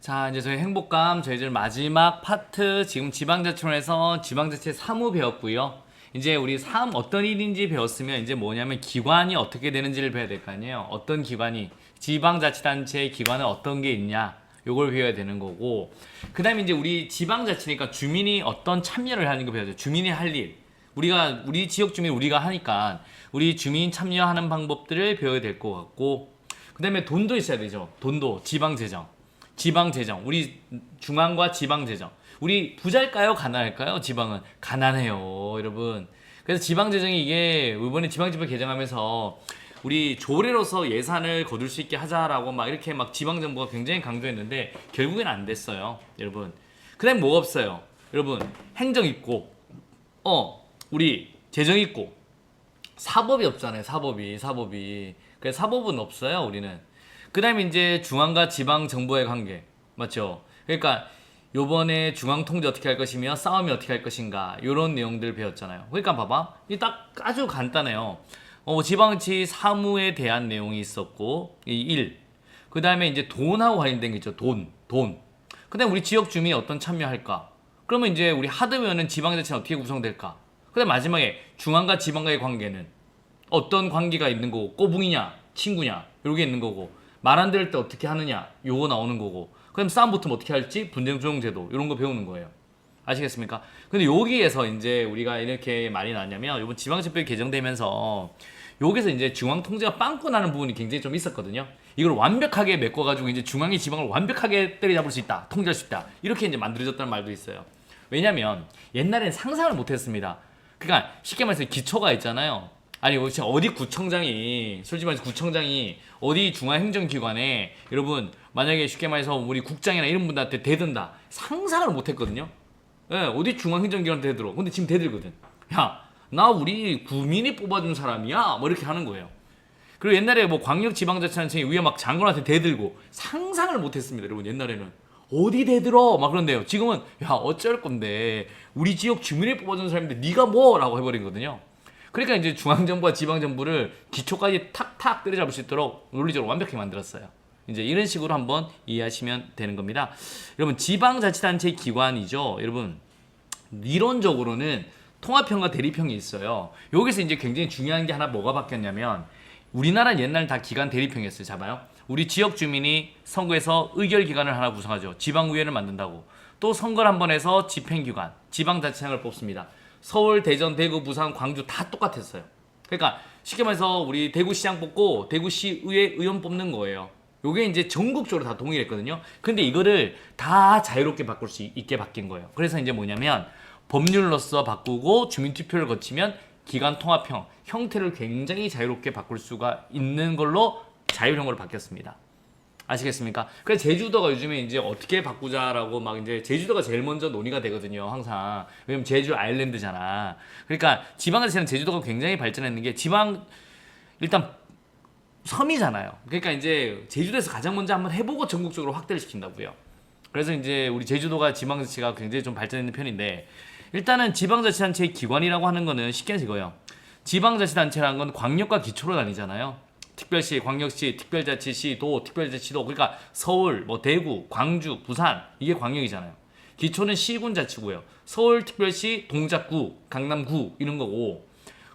자, 이제 저희 행복감 저희들 마지막 파트 지금 지방자치론에서 지방자치 사무 배웠고요. 이제 우리 사무 어떤 일인지 배웠으면 이제 뭐냐면 기관이 어떻게 되는지를 배워야 될 거 아니에요. 어떤 기관이 지방자치단체의 기관은 어떤 게 있냐 요걸 배워야 되는 거고, 그 다음에 이제 우리 지방자치니까 주민이 어떤 참여를 하는 거 배워야 돼요. 주민이 할 일, 우리 지역 주민 우리가 하니까 우리 주민 참여하는 방법들을 배워야 될 것 같고, 그 다음에 돈도 있어야 되죠. 돈도 지방재정, 우리 중앙과 지방재정. 우리 부자일까요? 가난할까요? 지방은 가난해요, 여러분. 그래서 지방재정이 이게 이번에 지방지법 개정하면서 우리 조례로서 예산을 거둘 수 있게 하자라고 막 이렇게 막 지방정부가 굉장히 강조했는데 결국엔 안 됐어요, 여러분. 그다음 뭐가 없어요, 여러분. 행정 있고, 우리 재정 있고, 사법이 없잖아요, 사법이. 그래서 사법은 없어요, 우리는. 그 다음에 이제 중앙과 지방 정부의 관계, 맞죠? 그러니까 요번에 중앙 통제 어떻게 할 것이며 싸움이 어떻게 할 것인가, 요런 내용들 배웠잖아요. 그러니까 봐봐, 이 딱 아주 간단해요. 지방자치 사무에 대한 내용이 있었고, 이 일. 그 다음에 이제 돈하고 관련된 게 있죠. 돈. 그 다음에 우리 지역 주민이 어떤 참여할까? 그러면 이제 우리 하드웨어는 지방자치는 어떻게 구성될까? 그 다음에 마지막에 중앙과 지방과의 관계는 어떤 관계가 있는 거고, 꼬붕이냐 친구냐 요게 있는 거고, 말 안 들을 때 어떻게 하느냐 요거 나오는 거고, 그다음 싸움 붙으면 어떻게 할지 분쟁 조정 제도 이런 거 배우는 거예요. 아시겠습니까? 근데 여기에서 이제 우리가 이렇게 말이 나왔냐면, 이번 지방자치법이 개정되면서 여기서 이제 중앙 통제가 빵꾸 나는 부분이 굉장히 좀 있었거든요. 이걸 완벽하게 메꿔가지고 이제 중앙이 지방을 완벽하게 때려잡을 수 있다, 통제할 수 있다, 이렇게 이제 만들어졌다는 말도 있어요. 왜냐면 옛날엔 상상을 못했습니다. 그러니까 쉽게 말해서 기초가 있잖아요. 아니 어디 구청장이, 솔직히 말해서 구청장이 어디 중앙행정기관에, 여러분 만약에 쉽게 말해서 우리 국장이나 이런 분들한테 대든다, 상상을 못했거든요. 예, 어디 중앙행정기관한테 대들어. 근데 지금 대들거든. 야, 나 우리 구민이 뽑아준 사람이야, 뭐 이렇게 하는 거예요. 그리고 옛날에 뭐 광역지방자치단체 위에 막 장관한테 대들고, 상상을 못했습니다, 여러분. 옛날에는 어디 대들어 막 그런데요. 지금은 야, 어쩔 건데 우리 지역 주민이 뽑아준 사람인데 네가 뭐라고 해버린 거거든요. 그러니까 이제 중앙정부와 지방정부를 기초까지 탁탁 때려잡을 수 있도록 논리적으로 완벽히 만들었어요. 이제 이런 식으로 한번 이해하시면 되는 겁니다. 여러분, 지방자치단체 기관이죠. 여러분, 이론적으로는 통합형과 대립형이 있어요. 여기서 이제 굉장히 중요한 게 하나 뭐가 바뀌었냐면, 우리나라는 옛날 다 기관 대립형이었어요. 잡아요. 우리 지역 주민이 선거에서 의결기관을 하나 구성하죠. 지방의회를 만든다고. 또 선거를 한 번 해서 집행기관, 지방자치장을 뽑습니다. 서울, 대전, 대구, 부산, 광주 다 똑같았어요. 그러니까 쉽게 말해서 우리 대구시장 뽑고 대구시의회 의원 뽑는 거예요. 요게 이제 전국적으로 다 동일했거든요. 근데 이거를 다 자유롭게 바꿀 수 있게 바뀐 거예요. 그래서 이제 뭐냐면, 법률로서 바꾸고 주민투표를 거치면 기관 통합형 형태를 굉장히 자유롭게 바꿀 수가 있는 걸로 자율형으로 바뀌었습니다. 아시겠습니까? 그래서 제주도가 요즘에 이제 어떻게 바꾸자라고 막 이제 제주도가 제일 먼저 논의가 되거든요, 항상. 왜냐면 제주 아일랜드잖아. 그러니까 지방자치는 제주도가 굉장히 발전했는 게, 지방 일단 섬이잖아요. 그러니까 이제 제주도에서 가장 먼저 한번 해보고 전국적으로 확대를 시킨다고요. 그래서 이제 우리 제주도가 지방자치가 굉장히 좀 발전했는 편인데, 일단은 지방자치단체의 기관이라고 하는 거는 쉽게 해서 이거예요. 지방자치단체라는 건 광역과 기초로 나뉘잖아요. 특별시, 광역시, 특별자치시, 도, 특별자치도. 그러니까 서울, 뭐 대구, 광주, 부산, 이게 광역이잖아요. 기초는 시군자치고요. 서울특별시, 동작구, 강남구 이런 거고,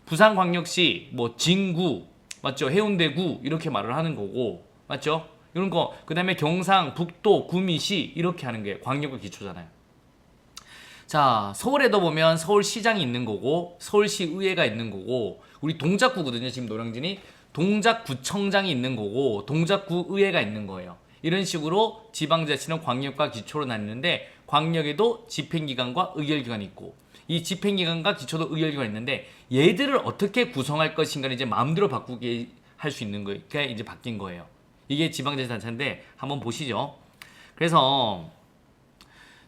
부산광역시, 뭐 진구, 맞죠? 해운대구 이렇게 말을 하는 거고, 맞죠? 이런 거. 그 다음에 경상, 북도, 구미시 이렇게 하는 게 광역과 기초잖아요. 자, 서울에도 보면 서울시장이 있는 거고, 서울시의회가 있는 거고, 우리 동작구거든요, 지금 노량진이. 동작구청장이 있는 거고, 동작구의회가 있는 거예요. 이런 식으로 지방자치는 광역과 기초로 나뉘는데, 광역에도 집행기관과 의결기관이 있고, 이 집행기관과 기초도 의결기관이 있는데, 얘들을 어떻게 구성할 것인가를 이제 마음대로 바꾸게 할 수 있는 거가 이제 바뀐 거예요. 이게 지방자치단체인데 한번 보시죠. 그래서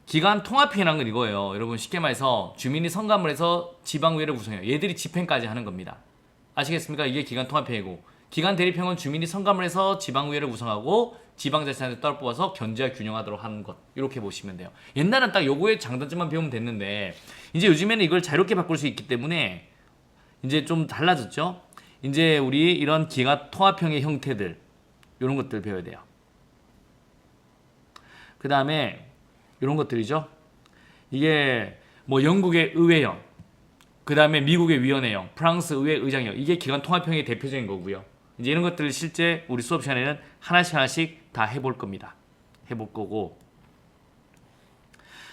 기관 통합회의라는 건 이거예요. 여러분, 쉽게 말해서 주민이 성감을 해서 지방의회를 구성해요. 얘들이 집행까지 하는 겁니다. 아시겠습니까? 이게 기관 통합회의고, 기관 대립형은 주민이 성감을 해서 지방의회를 구성하고 지방자치단체 따로 뽑아서 견제와 균형하도록 하는 것, 이렇게 보시면 돼요. 옛날엔 딱 요거의 장단점만 배우면 됐는데, 이제 요즘에는 이걸 자유롭게 바꿀 수 있기 때문에 이제 좀 달라졌죠. 이제 우리 이런 기관 통합형의 형태들, 이런 것들 배워야 돼요. 그 다음에 이런 것들이죠. 이게 뭐 영국의 의회형, 그 다음에 미국의 위원회형, 프랑스 의회 의장형, 이게 기관 통합형의 대표적인 거고요. 이제 이런 것들을 실제 우리 수업 시간에는 하나씩 다 해볼 겁니다. 해볼 거고.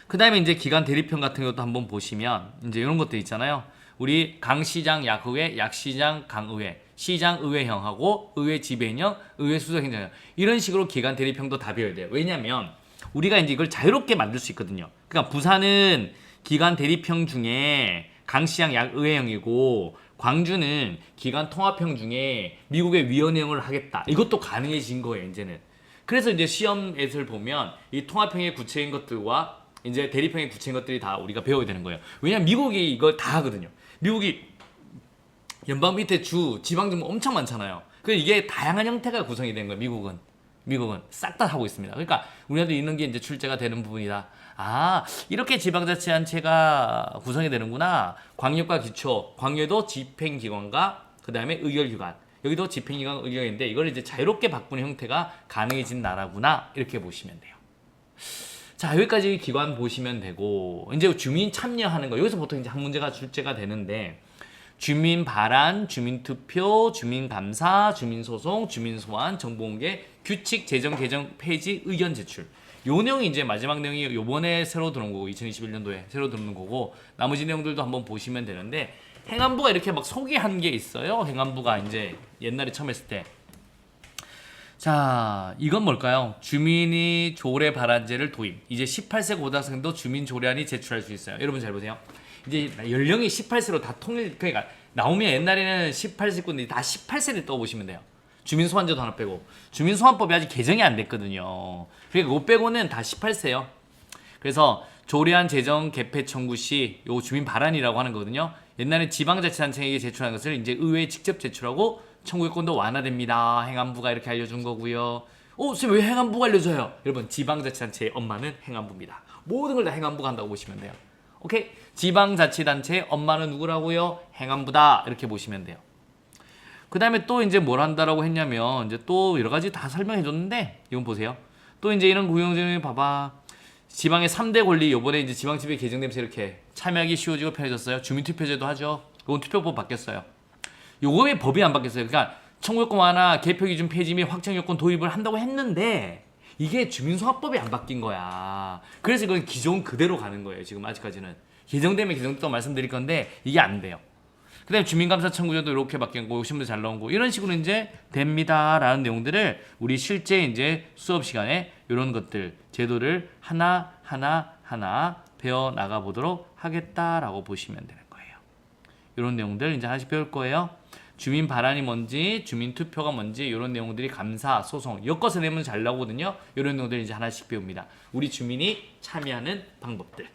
그 다음에 이제 기관 대립형 같은 것도 한번 보시면 이제 이런 것들 있잖아요. 우리 강시장 약의회, 약시장 강의회, 시장 의회형하고 의회 지배인형, 의회 수석행정형, 이런 식으로 기관 대립형도 다 배워야 돼요. 왜냐면 우리가 이제 이걸 자유롭게 만들 수 있거든요. 그러니까 부산은 기관 대립형 중에 강시장 약의회형이고 광주는 기관 통합형 중에 미국의 위원회형을 하겠다. 이것도 가능해진 거예요, 이제는. 그래서 이제 시험에서 보면 이 통합형의 구체인 것들과 이제 대립형의 구체인 것들이 다 우리가 배워야 되는 거예요. 왜냐면 미국이 이걸 다 하거든요. 미국이 연방 밑에 주, 지방정부 엄청 많잖아요. 그래서 이게 다양한 형태가 구성이 된 거예요, 미국은 싹 다 하고 있습니다. 그러니까 우리나라도 이런 게 이제 출제가 되는 부분이다. 아, 이렇게 지방자치단체가 구성이 되는구나. 광역과 기초, 광역도 집행기관과 그 다음에 의결기관, 여기도 집행기관 의결인데 이걸 이제 자유롭게 바꾸는 형태가 가능해진 나라구나, 이렇게 보시면 돼요. 자, 여기까지 기관 보시면 되고, 이제 주민 참여하는 거, 여기서 보통 이제 한 문제가 출제가 되는데, 주민 발안, 주민 투표, 주민 감사, 주민 소송, 주민 소환, 정보 공개, 규칙 제정 개정 폐지 의견 제출. 요 내용이 이제 마지막 내용이 요번에 새로 들어온 거고, 2021년도에 새로 들어온 거고, 나머지 내용들도 한번 보시면 되는데, 행안부가 이렇게 막 소개한 게 있어요. 행안부가 이제 옛날에 처음 했을 때. 자, 이건 뭘까요? 주민이 조례 발안제를 도입. 이제 18세 고등학생도 주민 조례안이 제출할 수 있어요. 여러분 잘 보세요. 이제 연령이 18세로 다 그러니까 나오면 옛날에는 18세군데 다 18세를 떠보시면 돼요. 주민소환제도 하나 빼고. 주민소환법이 아직 개정이 안 됐거든요. 그러니까 그거 빼고는 다 18세요. 그래서 조례안 제정 개폐 청구 시 요 주민 발안이라고 하는 거거든요. 옛날에 지방자치단체에게 제출한 것을 이제 의회에 직접 제출하고 청구권도 완화됩니다. 행안부가 이렇게 알려준 거고요. 선생님 왜 행안부가 알려줘요? 여러분, 지방자치단체의 엄마는 행안부입니다. 모든 걸 다 행안부가 한다고 보시면 돼요. 오케이? 지방자치단체의 엄마는 누구라고요? 행안부다. 이렇게 보시면 돼요. 그 다음에 또 이제 뭘 한다라고 했냐면, 이제 또 여러 가지 다 설명해 줬는데, 이건 보세요. 또 이제 이런 구형제이 봐봐. 지방의 3대 권리, 요번에 이제 지방집회 개정되면서 이렇게 참여하기 쉬워지고 편해졌어요. 주민투표제도 하죠. 이건 투표법 바뀌었어요. 요거의 법이 안 바뀌었어요. 그러니까 청구요건 완화, 개표기준 폐지 및 확정요건 도입을 한다고 했는데 이게 주민소합법이 안 바뀐 거야. 그래서 이건 기존 그대로 가는 거예요. 지금 아직까지는. 개정되면 개정됐다고 말씀드릴 건데 이게 안 돼요. 그 다음에 주민감사 청구제도 이렇게 바뀐 거, 신문도 잘 나온 거, 이런 식으로 이제 됩니다라는 내용들을 우리 실제 이제 수업 시간에 이런 것들, 제도를 하나 배워 나가 보도록 하겠다라고 보시면 되는 거예요. 이런 내용들 이제 하나씩 배울 거예요. 주민 발안이 뭔지, 주민 투표가 뭔지, 이런 내용들이 감사, 소송, 엮어서 내면 잘 나오거든요. 이런 내용들 이제 하나씩 배웁니다. 우리 주민이 참여하는 방법들.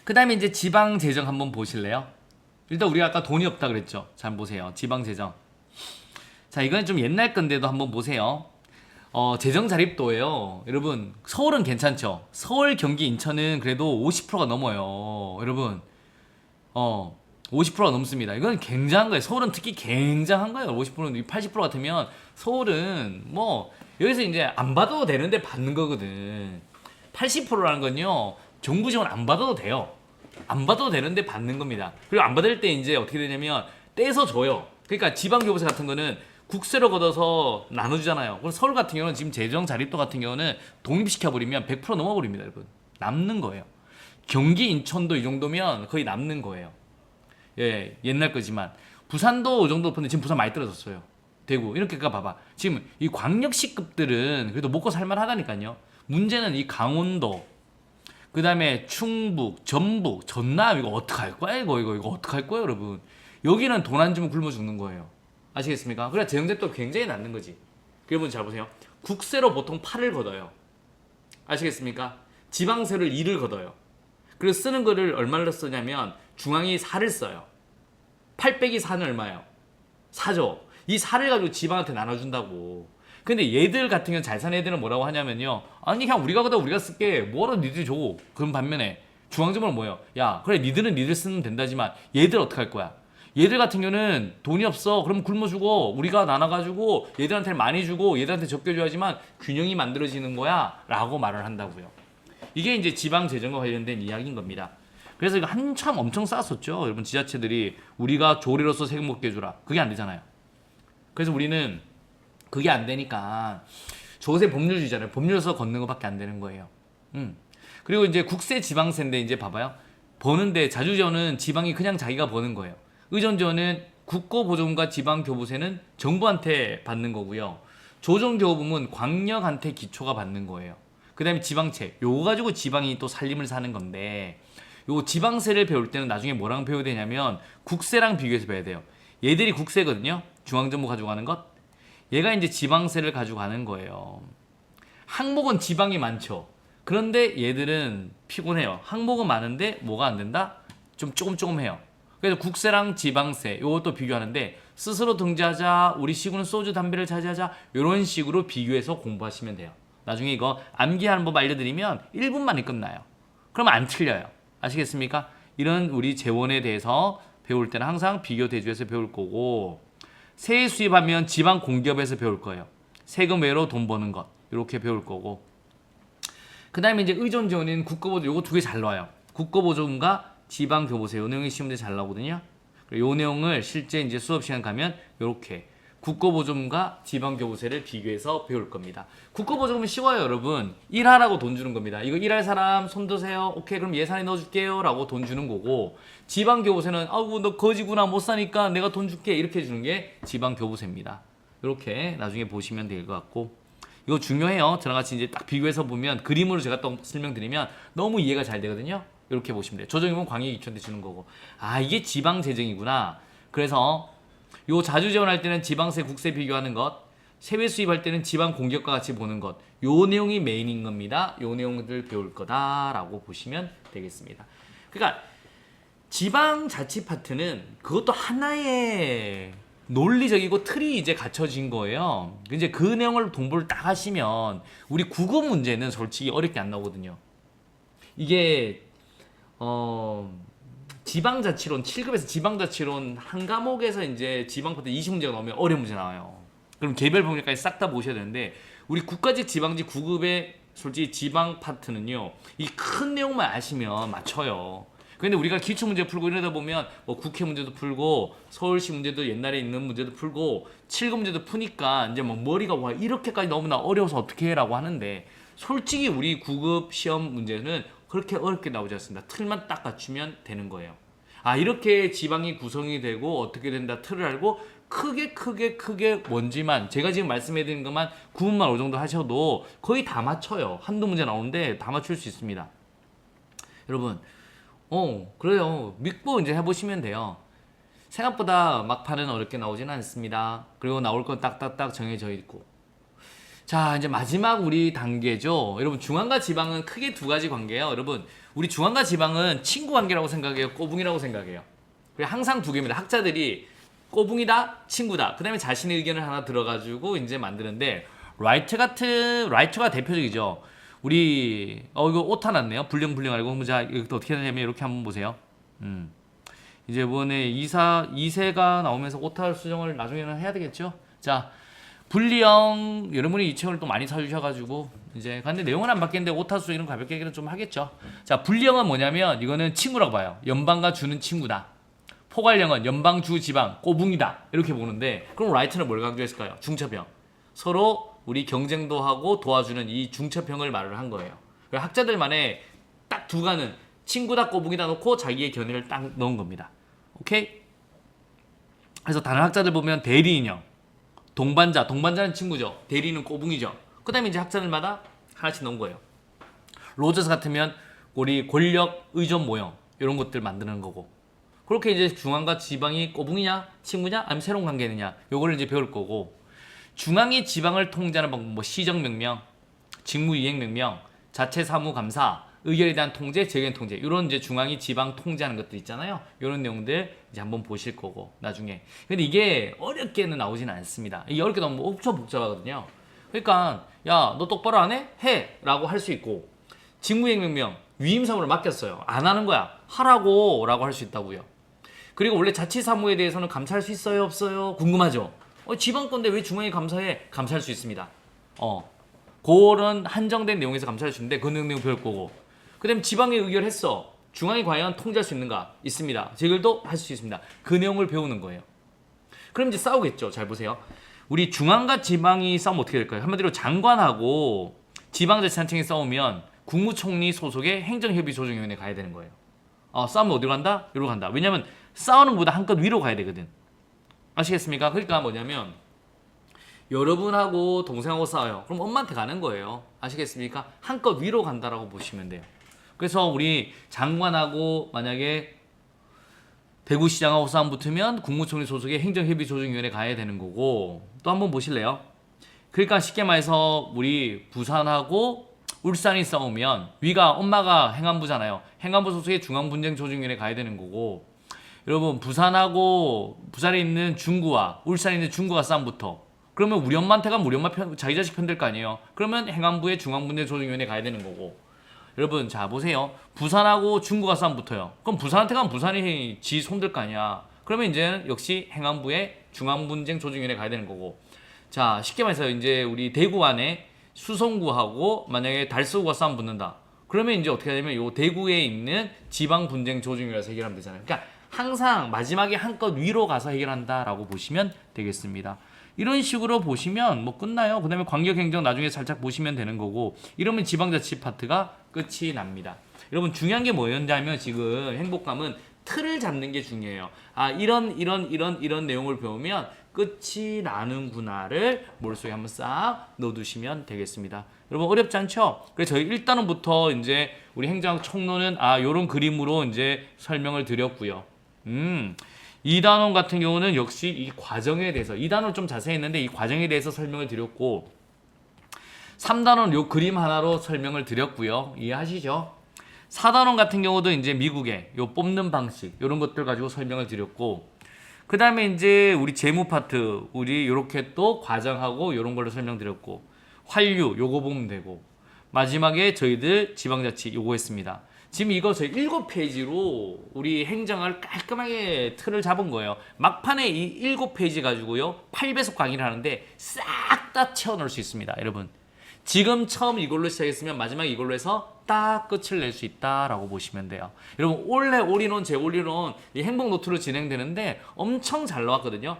그 다음에 이제 지방 재정 한번 보실래요? 일단 우리가 아까 돈이 없다 그랬죠. 잘 보세요. 지방 재정. 자, 이건 좀 옛날 건데도 한번 보세요. 재정 자립도예요. 여러분, 서울은 괜찮죠? 서울, 경기, 인천은 그래도 50%가 넘어요. 여러분, 50%가 넘습니다. 이건 굉장한 거예요. 서울은 특히 굉장한 거예요. 50%는 80% 같으면 서울은 뭐 여기서 이제 안 받아도 되는데 받는 거거든. 80%라는 건요, 정부 지원 안 받아도 돼요. 안 받아도 되는데 받는 겁니다. 그리고 안 받을 때 이제 어떻게 되냐면 떼서 줘요. 그러니까 지방교부세 같은 거는 국세로 걷어서 나눠주잖아요. 그럼 서울 같은 경우는 지금 재정 자립도 같은 경우는 독립시켜버리면 100% 넘어버립니다, 여러분. 남는 거예요. 경기, 인천도 이 정도면 거의 남는 거예요. 예, 옛날 거지만 부산도 이 정도 높은데 지금 부산 많이 떨어졌어요. 대구 이렇게 봐봐. 지금 이 광역시급들은 그래도 먹고 살만하다니까요. 문제는 이 강원도, 그 다음에 충북, 전북, 전남 이거 어떡할 거야 이거 어떡할 거예요, 여러분. 여기는 돈 안 주면 굶어 죽는 거예요. 아시겠습니까? 그래 재정제도 굉장히 낮는 거지. 여러분 잘 보세요. 국세로 보통 8을 걷어요. 아시겠습니까? 지방세를 2를 걷어요. 그래서 쓰는 거를 얼마를 쓰냐면 중앙이 4를 써요. 8 빼기 4는 얼마예요? 4죠. 이 4를 가지고 지방한테 나눠준다고. 근데 얘들 같은 경우는 잘 사는 애들은 뭐라고 하냐면요, 아니 그냥 우리가 거다 우리가 쓸게, 뭐하러 니들이 줘. 그런 반면에 중앙정부는 뭐예요? 야 그래 니들은 니들 쓰면 된다지만 얘들 어떡할 거야? 얘들 같은 경우는 돈이 없어. 그럼 굶어 죽어. 우리가 나눠가지고 얘들한테 많이 주고 얘들한테 적게 줘야지만 균형이 만들어지는 거야 라고 말을 한다고요. 이게 이제 지방 재정과 관련된 이야기인 겁니다. 그래서 이거 한참 엄청 쌌었죠. 여러분 지자체들이 우리가 조리로서 세금 먹게 해주라. 그게 안 되잖아요. 그래서 우리는 그게 안 되니까 조세 법률주의잖아요. 법률에서 걷는 것밖에 안 되는 거예요. 그리고 이제 국세 지방세인데 이제 봐봐요. 버는데 자주지원은 지방이 그냥 자기가 버는 거예요. 의존지원은 국고보조금과 지방교부세는 정부한테 받는 거고요. 조정교부금은 광역한테 기초가 받는 거예요. 그 다음에 지방채, 요거 가지고 지방이 또 살림을 사는 건데 요 지방세를 배울 때는 나중에 뭐랑 배워야 되냐면 국세랑 비교해서 배워야 돼요. 얘들이 국세거든요. 중앙정부 가져가는 것. 얘가 이제 지방세를 가져가는 거예요. 항목은 지방이 많죠. 그런데 얘들은 피곤해요. 항목은 많은데 뭐가 안 된다? 좀 조금 해요. 그래서 국세랑 지방세 요것도 비교하는데 스스로 등재하자, 우리 시군은 소주 담배를 자제하자 이런 식으로 비교해서 공부하시면 돼요. 나중에 이거 암기하는 법 알려드리면 1분 만에 끝나요. 그러면 안 틀려요. 아시겠습니까? 이런 우리 재원에 대해서 배울 때는 항상 비교 대조해서 배울 거고 세액 수입하면 지방 공기업에서 배울 거예요. 세금 외로 돈 버는 것 이렇게 배울 거고 그 다음에 이제 의존지원인 국고보조 요거 두 개 잘 나와요. 국고보조금과 지방교부세 요 내용이 시험에 잘 나오거든요. 요 내용을 실제 이제 수업 시간 가면 요렇게 국고보조금과 지방교부세를 비교해서 배울 겁니다. 국고보조금은 쉬워요, 여러분. 일하라고 돈 주는 겁니다. 이거 일할 사람 손 드세요. 오케이, 그럼 예산에 넣어줄게요. 라고 돈 주는 거고 지방교부세는 아우 너 거지구나 못 사니까 내가 돈 줄게 이렇게 주는 게 지방교부세입니다. 이렇게 나중에 보시면 될 것 같고 이거 중요해요. 저랑 같이 이제 딱 비교해서 보면 그림으로 제가 또 설명드리면 너무 이해가 잘 되거든요. 이렇게 보시면 돼요. 조정이면 광역기초한테 주는 거고 아 이게 지방재정이구나. 그래서 요 자주지원할 때는 지방세 국세 비교하는 것 세외 수입할 때는 지방 공격과 같이 보는 것 요 내용이 메인인 겁니다. 요 내용들 배울 거다라고 보시면 되겠습니다. 그러니까 지방자치 파트는 그것도 하나의 논리적이고 틀이 이제 갖춰진 거예요. 이제 그 내용을 공부를 딱 하시면 우리 국어 문제는 솔직히 어렵게 안 나오거든요. 이게 지방자치론 7급에서 지방자치론 한 과목에서 이제 지방파트 20문제가 나오면 어려운 문제 나와요. 그럼 개별 범위까지 싹 다 보셔야 되는데 우리 국가직 지방직 9급의 솔직히 지방 파트는요. 이 큰 내용만 아시면 맞춰요. 근데 우리가 기초 문제 풀고 이러다 보면 뭐 국회 문제도 풀고 서울시 문제도 옛날에 있는 문제도 풀고 7급 문제도 푸니까 이제 뭐 머리가 와 이렇게까지 너무나 어려워서 어떻게 해라고 하는데 솔직히 우리 9급 시험 문제는 그렇게 어렵게 나오지 않습니다. 틀만 딱 갖추면 되는 거예요. 아 이렇게 지방이 구성이 되고 어떻게 된다 틀을 알고 크게 뭔지만 제가 지금 말씀해드린 것만 구분만 어느 정도 하셔도 거의 다 맞춰요. 한두 문제 나오는데 다 맞출 수 있습니다. 여러분 그래요. 믿고 이제 해보시면 돼요. 생각보다 막판은 어렵게 나오지는 않습니다. 그리고 나올 건 딱딱딱 정해져 있고 자 이제 마지막 우리 단계죠. 여러분 중앙과 지방은 크게 두 가지 관계예요. 여러분 우리 중앙과 지방은 친구 관계라고 생각해요. 꼬붕이라고 생각해요. 항상 두 개입니다. 학자들이 꼬붕이다 친구다 그 다음에 자신의 의견을 하나 들어가지고 이제 만드는데 라이트가 대표적이죠. 우리 이거 오타 났네요. 불량알고 자 이거 어떻게 되냐면 이렇게 한번 보세요. 이제 이번에 2세가 나오면서 오타 수정을 나중에는 해야 되겠죠. 자 분리형 여러분이 이 책을 또 많이 사주셔가지고 이제 근데 내용은 안 바뀌는데 오타 수정 이런 가볍게 얘기는 좀 하겠죠. 자 분리형은 뭐냐면 이거는 친구라고 봐요. 연방과 주는 친구다. 포괄형은 연방 주 지방 꼬붕이다 이렇게 보는데 그럼 라이트는 뭘 강조했을까요? 중첩형. 서로 우리 경쟁도 하고 도와주는 이 중첩형을 말을 한 거예요. 학자들만의 딱 두 가는 친구다 꼬붕이다 놓고 자기의 견해를 딱 넣은 겁니다. 오케이? 그래서 다른 학자들 보면 대리인형, 동반자는 친구죠. 대리인은 꼬붕이죠. 그 다음에 이제 학자들마다 하나씩 넣은 거예요. 로저스 같으면 우리 권력 의존 모형 이런 것들 만드는 거고 그렇게 이제 중앙과 지방이 꼬붕이냐 친구냐 아니면 새로운 관계느냐 요거를 이제 배울 거고 중앙이 지방을 통제하는 방법 뭐 시정명령, 직무이행명령, 자체사무감사, 의결에 대한 통제, 재견 통제 이런 이제 중앙이 지방 통제하는 것들 있잖아요. 이런 내용들 이제 한번 보실 거고 나중에 근데 이게 어렵게는 나오지는 않습니다. 이게 어렵게 나오면 엄청 복잡하거든요. 그러니까 야 너 똑바로 안 해? 해! 라고 할 수 있고 직무이행명령 위임사무를 맡겼어요. 안 하는 거야. 하라고 라고 할 수 있다고요. 그리고 원래 자치사무에 대해서는 감사할 수 있어요, 없어요? 궁금하죠? 지방 건데 왜 중앙이 감사해? 감사할 수 있습니다. 그런 한정된 내용에서 감사할 수 있는데 그 내용 배울 거고. 그 다음에 지방에 의결했어. 중앙이 과연 통제할 수 있는가? 있습니다. 제결도 할 수 있습니다. 그 내용을 배우는 거예요. 그럼 이제 싸우겠죠. 잘 보세요. 우리 중앙과 지방이 싸우면 어떻게 될까요? 한마디로 장관하고 지방자치단체이 싸우면 국무총리 소속의 행정협의조정위원회 가야 되는 거예요. 싸우면 어디로 간다? 여기로 간다. 왜냐면 싸우는 것보다 한껏 위로 가야 되거든. 아시겠습니까? 그러니까 뭐냐면 여러분하고 동생하고 싸워요. 그럼 엄마한테 가는 거예요. 아시겠습니까? 한껏 위로 간다라고 보시면 돼요. 그래서 우리 장관하고 만약에 대구시장하고 싸움 붙으면 국무총리 소속의 행정협의조정위원회 가야 되는 거고, 또 한번 보실래요? 그러니까 쉽게 말해서 우리 부산하고 울산이 싸우면 위가 엄마가 행안부잖아요. 행안부 소속의 중앙분쟁조정위원회 가야 되는 거고, 여러분 부산하고 부산에 있는 중구와 울산에 있는 중구가 싸움 붙어. 그러면 우리 엄마한테 가면 우리 엄마 자기 자식 편들 거 아니에요. 그러면 행안부의 중앙분쟁조정위원회 가야 되는 거고. 여러분 자 보세요. 부산하고 중구가 싸움 붙어요. 그럼 부산한테 가면 부산이 지 손들 거 아니야. 그러면 이제 역시 행안부의 중앙분쟁조정위원회 가야 되는 거고. 자 쉽게 말해서 이제 우리 대구 안에 수성구하고 만약에 달서구가 싸움 붙는다. 그러면 이제 어떻게 되냐면 요 대구에 있는 지방분쟁조정위원회에서 해결하면 되잖아요. 그러니까 항상 마지막에 한껏 위로 가서 해결한다라고 보시면 되겠습니다. 이런 식으로 보시면 뭐 끝나요. 그 다음에 광역행정 나중에 살짝 보시면 되는 거고, 이러면 지방자치 파트가 끝이 납니다. 여러분 중요한 게 뭐였냐면 지금 행복감은 틀을 잡는 게 중요해요. 이런 내용을 배우면 끝이 나는구나를 머릿속에 한번 싹 넣어두시면 되겠습니다. 여러분 어렵지 않죠? 그래서 저희 1단원부터 이제 우리 행정학 총론은 요런 그림으로 이제 설명을 드렸고요. 2단원 같은 경우는 역시 이 과정에 대해서 2단원 좀 자세히 했는데 이 과정에 대해서 설명을 드렸고, 3단원 요 그림 하나로 설명을 드렸고요. 이해하시죠? 4단원 같은 경우도 이제 미국의 요 뽑는 방식 이런 것들 가지고 설명을 드렸고, 그 다음에 이제 우리 재무 파트 우리 요렇게 또 과정하고 요런 걸로 설명드렸고, 환류 요거 보면 되고, 마지막에 저희들 지방자치 요거 했습니다. 지금 이거 저희 7페이지로 우리 행정을 깔끔하게 틀을 잡은 거예요. 막판에 이 7페이지 가지고요 8배속 강의를 하는데 싹 다 채워넣을 수 있습니다. 여러분 지금 처음 이걸로 시작했으면 마지막 이걸로 해서 딱 끝을 낼 수 있다라고 보시면 돼요. 여러분 원래 올인원 제 올인원 이 행복 노트로 진행되는데 엄청 잘 나왔거든요.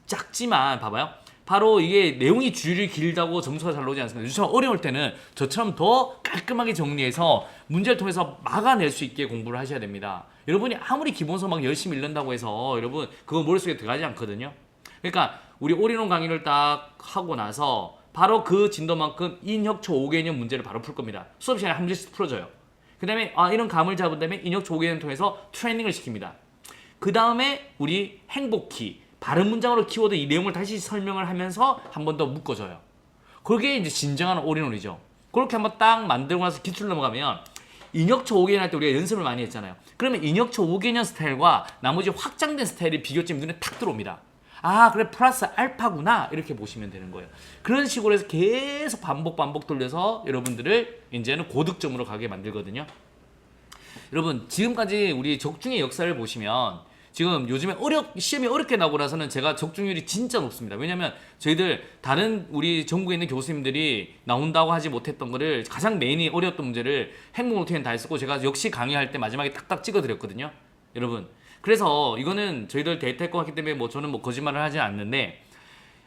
작지만 봐봐요. 바로 이게 내용이 줄이 길다고 점수가 잘 나오지 않습니다. 요즘 어려울 때는 저처럼 더 깔끔하게 정리해서 문제를 통해서 막아낼 수 있게 공부를 하셔야 됩니다. 여러분이 아무리 기본서 막 열심히 읽는다고 해서 여러분 그거 머릿속에 들어가지 않거든요. 그러니까 우리 올인원 강의를 딱 하고 나서 바로 그 진도만큼 인혁초 5개념 문제를 바로 풀 겁니다. 수업 시간에 한 문제씩 풀어줘요. 그 다음에 이런 감을 잡은 다음에 인혁초 5개념 통해서 트레이닝을 시킵니다. 그 다음에 우리 행복키 바른 문장으로 키워드 이 내용을 다시 설명을 하면서 한 번 더 묶어줘요. 그게 이제 진정한 올인원이죠. 그렇게 한번 딱 만들고 나서 기출 넘어가면 인혁초 5개년 할 때 우리가 연습을 많이 했잖아요. 그러면 인혁초 5개년 스타일과 나머지 확장된 스타일의 비교점이 눈에 탁 들어옵니다. 그래 플러스 알파구나 이렇게 보시면 되는 거예요. 그런 식으로 해서 계속 반복 돌려서 여러분들을 이제는 고득점으로 가게 만들거든요. 여러분 지금까지 우리 적중의 역사를 보시면 지금 요즘에 시험이 어렵게 나오고 나서는 제가 적중률이 진짜 높습니다. 왜냐면 저희들 다른 우리 전국에 있는 교수님들이 나온다고 하지 못했던 거를 가장 메인이 어려웠던 문제를 행복노트에는 다 했었고, 제가 역시 강의할 때 마지막에 딱딱 찍어드렸거든요. 여러분 그래서 이거는 저희들 데이터 할 것 같기 때문에 저는 거짓말을 하지 않는데,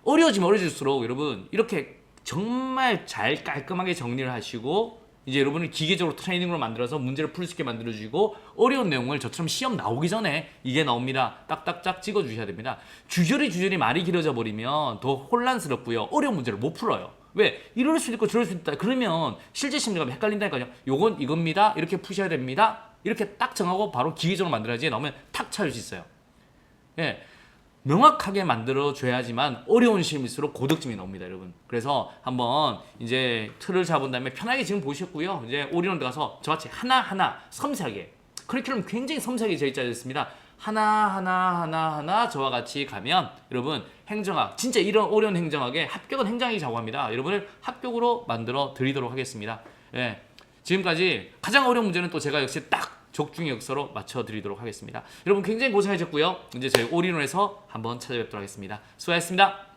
어려워지면 어려질수록 여러분 이렇게 정말 잘 깔끔하게 정리를 하시고 이제 여러분을 기계적으로 트레이닝으로 만들어서 문제를 풀 수 있게 만들어주시고, 어려운 내용을 저처럼 시험 나오기 전에 이게 나옵니다. 딱딱딱 찍어주셔야 됩니다. 주저리 말이 길어져 버리면 더 혼란스럽고요. 어려운 문제를 못 풀어요. 왜? 이럴 수도 있고 저럴 수도 있다. 그러면 실제 심리가 헷갈린다니까요. 요건 이겁니다. 이렇게 푸셔야 됩니다. 이렇게 딱 정하고 바로 기계적으로 만들어야지 나오면 탁 찾을 수 있어요. 예. 명확하게 만들어줘야지만 어려운 시험일수록 고득점이 나옵니다, 여러분. 그래서 한번 이제 틀을 잡은 다음에 편하게 지금 보셨고요. 이제 올인원 들어가서 저같이 하나하나 섬세하게, 커리큘럼 굉장히 섬세하게 저희 짜졌습니다. 하나하나 저와 같이 가면 여러분 행정학, 진짜 이런 어려운 행정학에 합격은 행정학이라고 합니다. 여러분을 합격으로 만들어 드리도록 하겠습니다. 예. 지금까지 가장 어려운 문제는 또 제가 역시 딱 적중의 역서로 맞춰드리도록 하겠습니다. 여러분 굉장히 고생하셨고요. 이제 저희 올인원에서 한번 찾아뵙도록 하겠습니다. 수고하셨습니다.